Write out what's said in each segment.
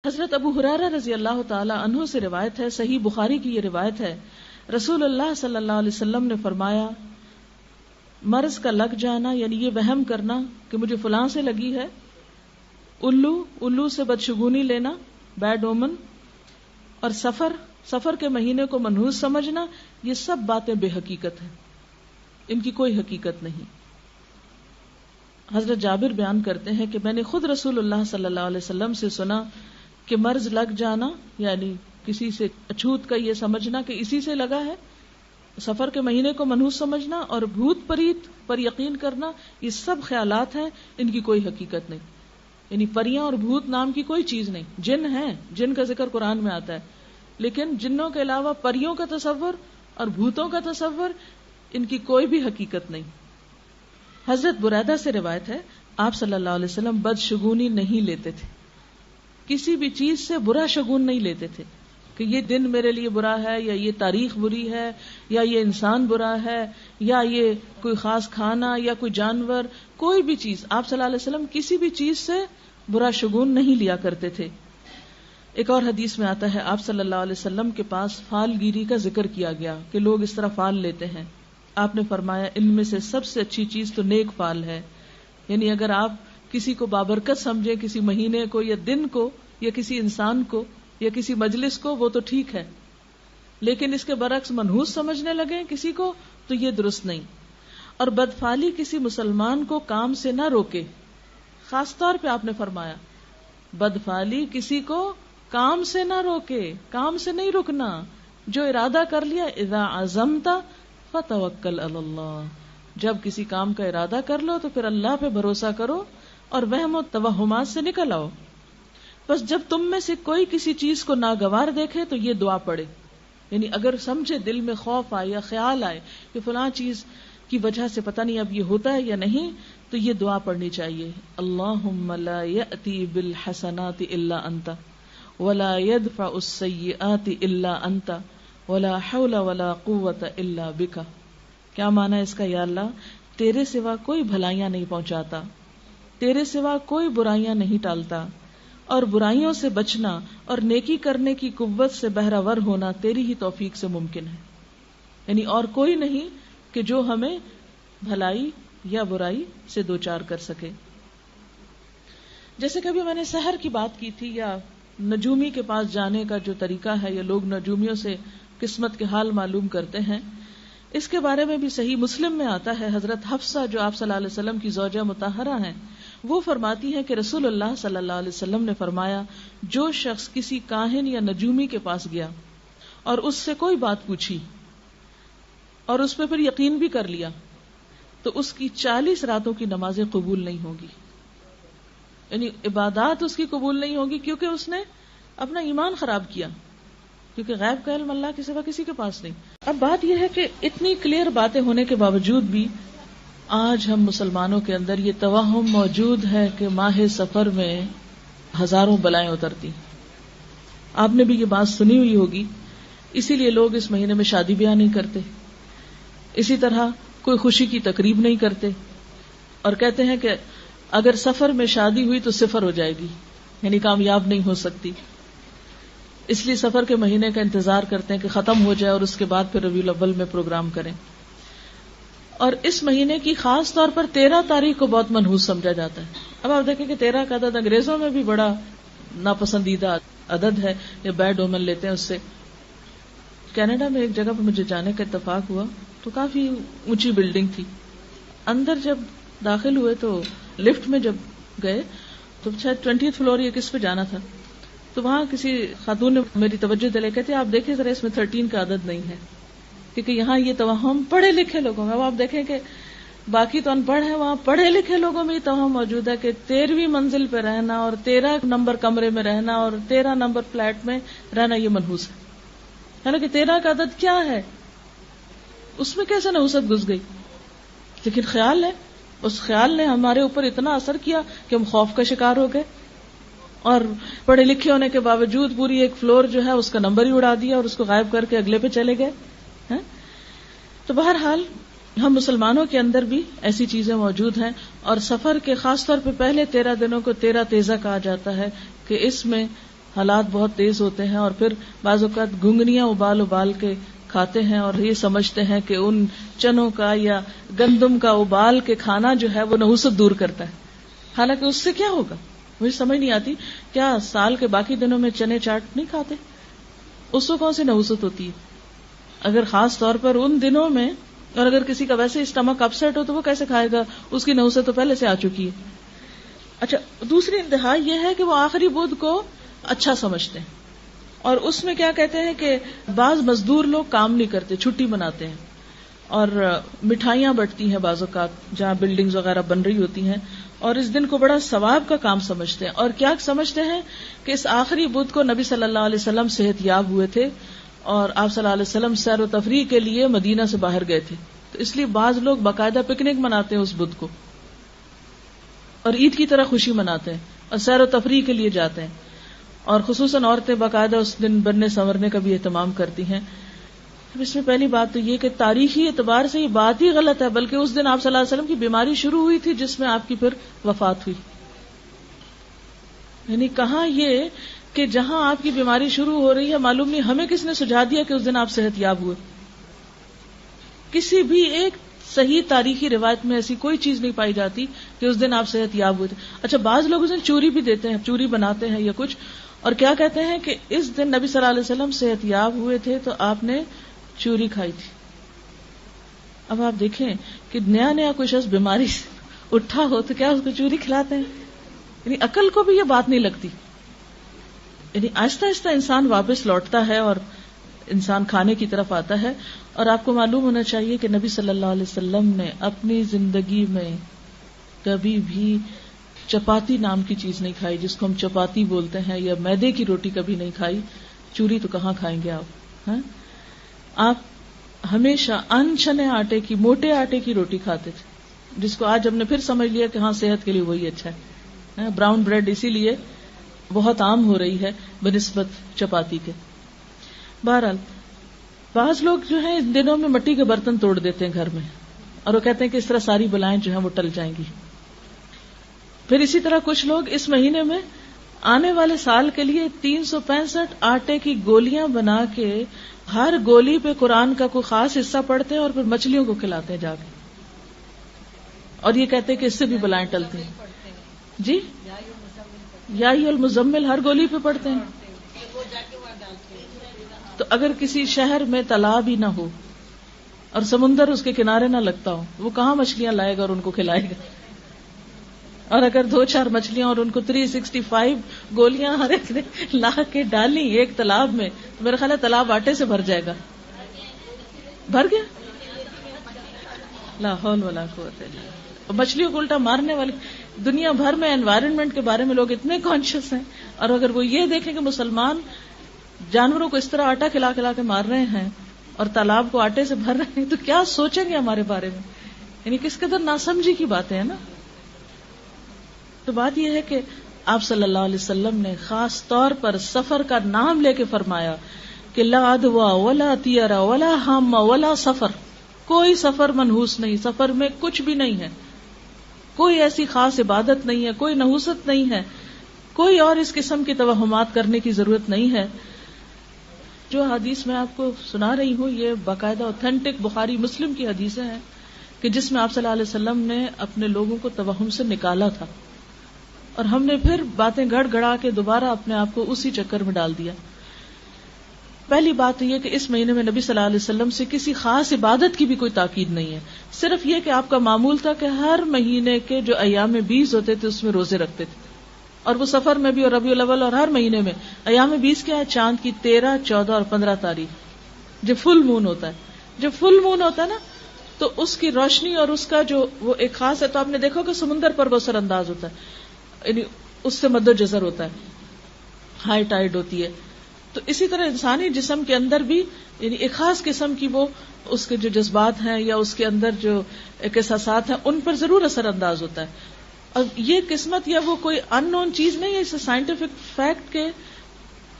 حضرت ابو ہریرہ رضی اللہ تعالی عنہ سے روایت ہے، صحیح بخاری کی یہ روایت ہے، رسول اللہ صلی اللہ علیہ وسلم نے فرمایا مرض کا لگ جانا، یعنی یہ وہم کرنا کہ مجھے فلاں سے لگی ہے، الو سے بدشگونی لینا، بیڈ اومن، اور سفر کے مہینے کو منحوس سمجھنا، یہ سب باتیں بے حقیقت ہیں، ان کی کوئی حقیقت نہیں۔ حضرت جابر بیان کرتے ہیں کہ میں نے خود رسول اللہ صلی اللہ علیہ وسلم سے سنا کہ مرض لگ جانا یعنی کسی سے اچھوت کا یہ سمجھنا کہ اسی سے لگا ہے، سفر کے مہینے کو منحوس سمجھنا اور بھوت پریت پر یقین کرنا، یہ سب خیالات ہیں، ان کی کوئی حقیقت نہیں۔ یعنی پریاں اور بھوت نام کی کوئی چیز نہیں، جن ہیں، جن کا ذکر قرآن میں آتا ہے، لیکن جنوں کے علاوہ پریوں کا تصور اور بھوتوں کا تصور، ان کی کوئی بھی حقیقت نہیں۔ حضرت بریدہ سے روایت ہے، آپ صلی اللہ علیہ وسلم بدشگونی نہیں لیتے تھے، کسی بھی چیز سے برا شگون نہیں لیتے تھے کہ یہ دن میرے لیے برا ہے، یا یہ تاریخ بری ہے، یا یہ انسان برا ہے، یا یہ کوئی خاص کھانا یا کوئی جانور، کوئی بھی چیز آپ صلی اللہ علیہ وسلم کسی بھی چیز سے برا شگون نہیں لیا کرتے تھے۔ ایک اور حدیث میں آتا ہے آپ صلی اللہ علیہ وسلم کے پاس فال گیری کا ذکر کیا گیا کہ لوگ اس طرح فال لیتے ہیں، آپ نے فرمایا ان میں سے سب سے اچھی چیز تو نیک فال ہے، یعنی اگر آپ کسی کو بابرکت سمجھے، کسی مہینے کو یا دن کو یا کسی انسان کو یا کسی مجلس کو، وہ تو ٹھیک ہے، لیکن اس کے برعکس منحوس سمجھنے لگے کسی کو تو یہ درست نہیں۔ اور بدفعلی کسی مسلمان کو کام سے نہ روکے، خاص طور پہ آپ نے فرمایا بدفعلی کسی کو کام سے نہ روکے، کام سے نہیں رکنا، جو ارادہ کر لیا اذا عزمت فتوکل علی اللہ، جب کسی کام کا ارادہ کر لو تو پھر اللہ پہ بھروسہ کرو اور وہم و توہمات سے نکل آؤ۔ بس جب تم میں سے کوئی کسی چیز کو ناگوار دیکھے تو یہ دعا پڑھے، یعنی اگر سمجھے دل میں خوف آئے یا خیال آئے کہ فلاں چیز کی وجہ سے پتہ نہیں اب یہ ہوتا ہے یا نہیں، تو یہ دعا پڑھنی چاہیے، اللہم لا یأتی بالحسنات الا انت ولا يدفع السیئات الا انت ولا حول ولا قوت الا بک۔ کیا معنی ہے اس کا؟ یا اللہ تیرے سوا کوئی بھلائیاں نہیں پہنچاتا، تیرے سوا کوئی برائیاں نہیں ٹالتا، اور برائیوں سے بچنا اور نیکی کرنے کی قوت سے بہرہور ہونا تیری ہی توفیق سے ممکن ہے، یعنی اور کوئی نہیں کہ جو ہمیں بھلائی یا برائی سے دوچار کر سکے۔ جیسے کبھی میں نے سحر کی بات کی تھی، یا نجومی کے پاس جانے کا جو طریقہ ہے، یا لوگ نجومیوں سے قسمت کے حال معلوم کرتے ہیں، اس کے بارے میں بھی صحیح مسلم میں آتا ہے، حضرت حفصہ جو آپ صلی اللہ علیہ وسلم کی زوجہ مطہرہ ہیں، وہ فرماتی ہیں کہ رسول اللہ صلی اللہ علیہ وسلم نے فرمایا جو شخص کسی کاہن یا نجومی کے پاس گیا اور اس سے کوئی بات پوچھی اور اس پہ پھر یقین بھی کر لیا تو اس کی 40 راتوں کی نمازیں قبول نہیں ہوگی، یعنی عبادات اس کی قبول نہیں ہوگی، کیونکہ اس نے اپنا ایمان خراب کیا، کیونکہ غیب کا علم اللہ کے سوا کسی کے پاس نہیں۔ اب بات یہ ہے کہ اتنی کلیئر باتیں ہونے کے باوجود بھی آج ہم مسلمانوں کے اندر یہ توہم موجود ہے کہ ماہ سفر میں ہزاروں بلائیں اترتی۔ آپ نے بھی یہ بات سنی ہوئی ہوگی، اسی لیے لوگ اس مہینے میں شادی بیاہ نہیں کرتے، اسی طرح کوئی خوشی کی تقریب نہیں کرتے، اور کہتے ہیں کہ اگر سفر میں شادی ہوئی تو صفر ہو جائے گی، یعنی کامیاب نہیں ہو سکتی، اس لیے سفر کے مہینے کا انتظار کرتے ہیں کہ ختم ہو جائے اور اس کے بعد پھر ربیع الاول میں پروگرام کریں۔ اور اس مہینے کی خاص طور پر 13 تاریخ کو بہت منحوس سمجھا جاتا ہے۔ اب آپ دیکھیں کہ 13 کا عدد انگریزوں میں بھی بڑا ناپسندیدہ عدد ہے، یہ بیڈ اومن لیتے ہیں اس سے۔ کینیڈا میں ایک جگہ پر مجھے جانے کا اتفاق ہوا تو کافی اونچی بلڈنگ تھی، اندر جب داخل ہوئے تو لفٹ میں جب گئے تو شاید 20th فلور یا کس پہ جانا تھا، تو وہاں کسی خاتون نے میری توجہ دلائی، کہتے آپ دیکھیں ذرا اس میں 13 کا عدد نہیں ہے، کیونکہ یہاں یہ توہم پڑھے لکھے لوگوں میں، اب آپ دیکھیں کہ باقی تو ان پڑھ ہیں، وہاں پڑھے لکھے لوگوں میں یہ توہم موجود ہے کہ 13ویں منزل پہ رہنا اور 13 نمبر کمرے میں رہنا اور 13 نمبر فلیٹ میں رہنا یہ منحوس ہے، حالانکہ 13 کا عدد کیا ہے، اس میں کیسے نحوست گھس گئی، لیکن خیال ہے، اس خیال نے ہمارے اوپر اتنا اثر کیا کہ ہم خوف کا شکار ہو گئے، اور پڑھے لکھے ہونے کے باوجود پوری ایک فلور جو ہے اس کا نمبر ہی اڑا دیا اور اس کو غائب کر کے اگلے پہ چلے گئے۔ تو بہرحال ہم مسلمانوں کے اندر بھی ایسی چیزیں موجود ہیں، اور سفر کے خاص طور پہ پہلے 13 دنوں کو 13 تیزہ کہا جاتا ہے کہ اس میں حالات بہت تیز ہوتے ہیں، اور پھر بعض اوقات گھنگنیاں ابال کے کھاتے ہیں اور یہ سمجھتے ہیں کہ ان چنوں کا یا گندم کا ابال کے کھانا جو ہے وہ نحوست دور کرتا ہے، حالانکہ اس سے کیا ہوگا؟ مجھے سمجھ نہیں آتی، کیا سال کے باقی دنوں میں چنے چاٹ نہیں کھاتے؟ اس کو کون سی نحوست ہوتی ہے؟ اگر خاص طور پر ان دنوں میں، اور اگر کسی کا ویسے اسٹمک اپسیٹ ہو تو وہ کیسے کھائے گا؟ اس کی نحوست تو پہلے سے آ چکی ہے۔ اچھا، دوسری انتہا یہ ہے کہ وہ آخری بدھ کو اچھا سمجھتے ہیں، اور اس میں کیا کہتے ہیں کہ بعض مزدور لوگ کام نہیں کرتے، چھٹی مناتے ہیں، اور مٹھائیاں بٹتی ہیں بعض اوقات جہاں بلڈنگز وغیرہ بن رہی ہوتی ہیں، اور اس دن کو بڑا ثواب کا کام سمجھتے ہیں۔ اور کیا سمجھتے ہیں کہ اس آخری بدھ کو نبی صلی اللہ علیہ وسلم صحت یاب ہوئے تھے، اور آپ صلی اللہ علیہ وسلم سیر و تفریح کے لیے مدینہ سے باہر گئے تھے، تو اس لیے بعض لوگ باقاعدہ پکنک مناتے ہیں اس بدھ کو، اور عید کی طرح خوشی مناتے ہیں، اور سیر و تفریح کے لیے جاتے ہیں، اور خصوصاً عورتیں باقاعدہ اس دن بننے سنورنے کا بھی اہتمام کرتی ہیں۔ اب اس میں پہلی بات تو یہ کہ تاریخی اعتبار سے یہ بات ہی غلط ہے، بلکہ اس دن آپ صلی اللہ علیہ وسلم کی بیماری شروع ہوئی تھی جس میں آپ کی پھر وفات ہوئی۔ یعنی کہاں یہ کہ جہاں آپ کی بیماری شروع ہو رہی ہے، معلوم نہیں ہمیں کس نے سجھا دیا کہ اس دن آپ صحت یاب ہوئے؟ کسی بھی ایک صحیح تاریخی روایت میں ایسی کوئی چیز نہیں پائی جاتی کہ اس دن آپ صحت یاب ہوئے تھے۔ اچھا، بعض لوگ اس دن چوری بھی دیتے ہیں، چوری بناتے ہیں یا کچھ، اور کیا کہتے ہیں کہ اس دن نبی صلی اللہ علیہ وسلم صحت یاب ہوئے تھے تو آپ نے چوری کھائی تھی۔ اب آپ دیکھیں کہ نیا نیا کوئی شخص بیماری سے اٹھا ہو تو کیا اس کو چوری کھلاتے ہیں؟ یعنی عقل کو بھی یہ بات نہیں لگتی۔ یعنی آہستہ آہستہ انسان واپس لوٹتا ہے اور انسان کھانے کی طرف آتا ہے۔ اور آپ کو معلوم ہونا چاہیے کہ نبی صلی اللہ علیہ وسلم نے اپنی زندگی میں کبھی بھی چپاتی نام کی چیز نہیں کھائی، جس کو ہم چپاتی بولتے ہیں، یا میدے کی روٹی کبھی نہیں کھائی۔ چوری تو کہاں کھائیں گے آپ؟ آپ ہمیشہ ان چھنے آٹے کی، موٹے آٹے کی روٹی کھاتے تھے، جس کو آج ہم نے پھر سمجھ لیا کہ ہاں صحت کے لیے وہی اچھا ہے۔ براؤن بریڈ اسی لیے بہت عام ہو رہی ہے بنسبت چپاتی کے۔ بہرحال بعض لوگ جو ہیں ان دنوں میں مٹی کے برتن توڑ دیتے ہیں گھر میں، اور وہ کہتے ہیں کہ اس طرح ساری بلائیں جو ہیں وہ ٹل جائیں گی۔ پھر اسی طرح کچھ لوگ اس مہینے میں آنے والے سال کے لیے 365 آٹے کی گولیاں بنا کے ہر گولی پہ قرآن کا کوئی خاص حصہ پڑھتے ہیں اور پھر مچھلیوں کو کھلاتے ہیں جا کے، اور یہ کہتے ہیں کہ اس سے بھی بلائیں ٹلتی ہیں۔ جی، یا ایھا المزمل ہر گولی پہ پڑھتے ہیں۔ تو اگر کسی شہر میں تالاب ہی نہ ہو اور سمندر اس کے کنارے نہ لگتا ہو، وہ کہاں مچھلیاں لائے گا اور ان کو کھلائے گا؟ اور اگر 2-4 مچھلیاں اور ان کو 365 گولیاں ہر ایک نے لا کے ڈالی ایک تالاب میں، تو میرا خیال ہے تالاب آٹے سے بھر جائے گا۔ بھر گیا؟ لا حول ولا قوت الا باللہ۔ مچھلیوں کو الٹا مارنے والی دنیا بھر میں انوائرنمنٹ کے بارے میں لوگ اتنے کانشیس ہیں، اور اگر وہ یہ دیکھیں کہ مسلمان جانوروں کو اس طرح آٹا کھلا کھلا کے مار رہے ہیں اور تالاب کو آٹے سے بھر رہے ہیں، تو کیا سوچیں گے ہمارے بارے میں؟ یعنی کس قدر ناسمجھی کی باتیں ہیں نا۔ تو بات یہ ہے کہ آپ صلی اللہ علیہ وسلم نے خاص طور پر سفر کا نام لے کے فرمایا کہ لا عدوى ولا طیر ولا ہم ولا سفر، کوئی سفر منحوس نہیں، سفر میں کچھ بھی نہیں ہے، کوئی ایسی خاص عبادت نہیں ہے، کوئی نحوست نہیں ہے، کوئی اور اس قسم کی توہمات کرنے کی ضرورت نہیں ہے۔ جو حدیث میں آپ کو سنا رہی ہوں یہ باقاعدہ اوتھینٹک بخاری مسلم کی حدیثیں ہیں کہ جس میں آپ صلی اللہ علیہ وسلم نے اپنے لوگوں کو توہم سے نکالا تھا، اور ہم نے پھر باتیں گڑ گڑا کے دوبارہ اپنے آپ کو اسی چکر میں ڈال دیا۔ پہلی بات یہ کہ اس مہینے میں نبی صلی اللہ علیہ وسلم سے کسی خاص عبادت کی بھی کوئی تاکید نہیں ہے، صرف یہ کہ آپ کا معمول تھا کہ ہر مہینے کے جو ایام 20 ہوتے تھے اس میں روزے رکھتے تھے، اور وہ سفر میں بھی اور ربیع الاول اور ہر مہینے میں۔ ایام 20 کیا ہے؟ چاند کی 13، 14 اور 15 تاریخ جب فل مون ہوتا ہے۔ جب فل مون ہوتا ہے نا تو اس کی روشنی اور اس کا جو وہ ایک خاص ہے، تو آپ نے دیکھا کہ سمندر پر وہ اثر انداز ہوتا ہے، یعنی اس سے مد و جزر ہوتا ہے، ہائی ٹائیڈ ہوتی ہے۔ تو اسی طرح انسانی جسم کے اندر بھی یعنی ایک خاص قسم کی وہ اس کے جو جذبات ہیں یا اس کے اندر جو ایک احساسات ہیں ان پر ضرور اثر انداز ہوتا ہے۔ اور یہ قسمت یا وہ کوئی ان نون چیز نہیں ہے، اس سائنٹیفک فیکٹ کے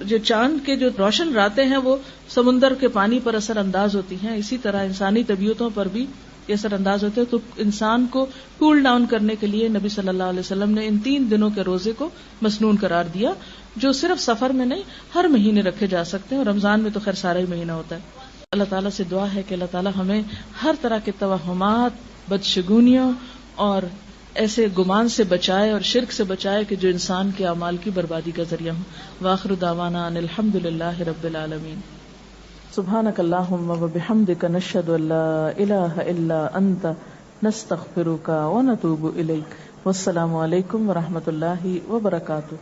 جو چاند کے جو روشن راتیں ہیں وہ سمندر کے پانی پر اثر انداز ہوتی ہیں، اسی طرح انسانی طبیعتوں پر بھی یہ اثر انداز ہوتے ہیں۔ تو انسان کو کول ڈاؤن کرنے کے لیے نبی صلی اللہ علیہ وسلم نے ان 3 دنوں کے روزے کو مسنون قرار دیا۔ جو صرف سفر میں نہیں ہر مہینے رکھے جا سکتے ہیں، اور رمضان میں تو خیر سارا ہی مہینہ ہوتا ہے. اللہ تعالیٰ سے دعا ہے کہ اللہ تعالیٰ ہمیں ہر طرح کے توہمات، بدشگونیوں اور ایسے گمان سے بچائے اور شرک سے بچائے کہ جو انسان کے اعمال کی بربادی کا ذریعہ ہوں. وآخر دعوانا ان الحمد للہ رب العالمین. سبحانک اللہم وبحمدک نشہد ان لا الہ الا انت نستغفرک ونتوب الیک. والسلام علیکم ورحمۃ اللہ وبرکاتہ.